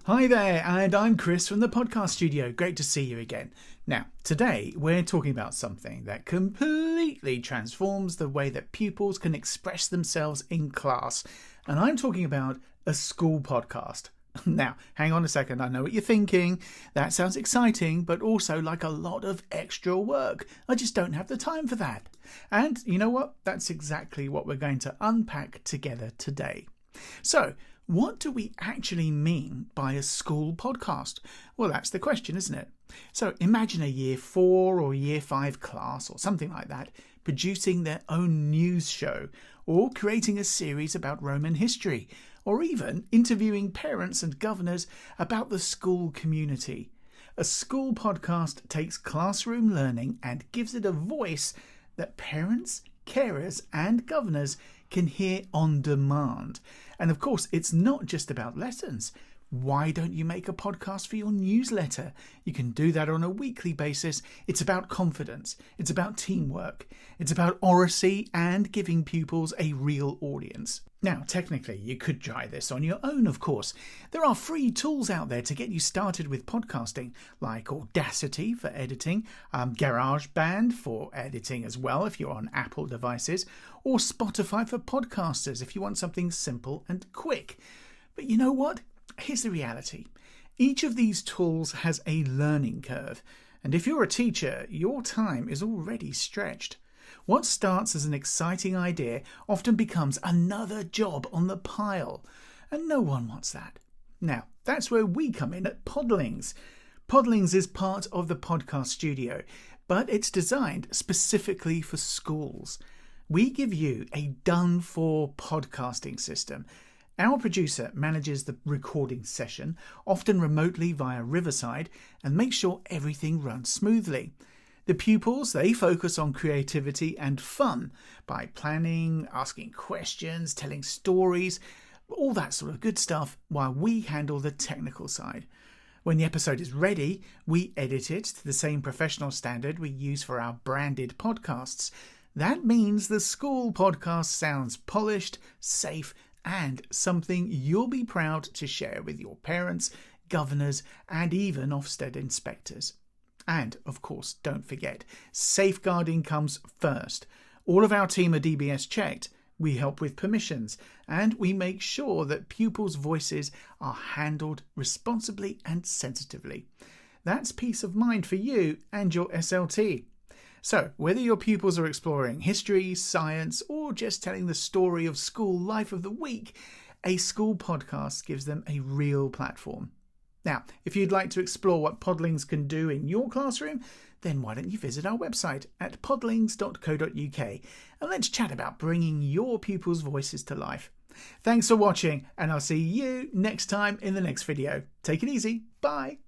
Hi there, and I'm Chris from the podcast studio. Great to see you again. Now, today we're talking about something that completely transforms the way that pupils can express themselves in class. And I'm talking about a school podcast. Now, hang on a second. I know what you're thinking. That sounds exciting, but also like a lot of extra work. I just don't have the time for that. And you know what? That's exactly what we're going to unpack together today. So, what do we actually mean by a school podcast? Well, that's the question, isn't it? So imagine a year 4 or year 5 class or something like that producing their own news show, or creating a series about Roman history, or even interviewing parents and governors about the school community. A school podcast takes classroom learning and gives it a voice that parents, carers and governors can hear on demand. And of course, it's not just about lessons. Why don't you make a podcast for your newsletter? You can do that on a weekly basis. It's about confidence. It's about teamwork. It's about oracy and giving pupils a real audience. Now, technically, you could try this on your own, of course. There are free tools out there to get you started with podcasting, like Audacity for editing, GarageBand for editing as well if you're on Apple devices, or Spotify for podcasters if you want something simple and quick. But you know what? Here's the reality. Each of these tools has a learning curve, and if you're a teacher, your time is already stretched. What starts as an exciting idea often becomes another job on the pile, and no one wants that. Now, that's where we come in at Podlings. Podlings is part of the podcast studio, but it's designed specifically for schools. We give you a done-for podcasting system. Our producer manages the recording session, often remotely via Riverside, and makes sure everything runs smoothly. The pupils, they focus on creativity and fun by planning, asking questions, telling stories, all that sort of good stuff, while we handle the technical side. When the episode is ready, we edit it to the same professional standard we use for our branded podcasts. That means the school podcast sounds polished, safe, and something you'll be proud to share with your parents, governors, and even Ofsted inspectors. And, of course, don't forget, safeguarding comes first. All of our team are DBS-checked. We help with permissions, and we make sure that pupils' voices are handled responsibly and sensitively. That's peace of mind for you and your SLT. So, whether your pupils are exploring history, science, or just telling the story of school life of the week, a school podcast gives them a real platform. Now, if you'd like to explore what Podlings can do in your classroom, then why don't you visit our website at podlings.co.uk and let's chat about bringing your pupils' voices to life. Thanks for watching, and I'll see you next time in the next video. Take it easy. Bye.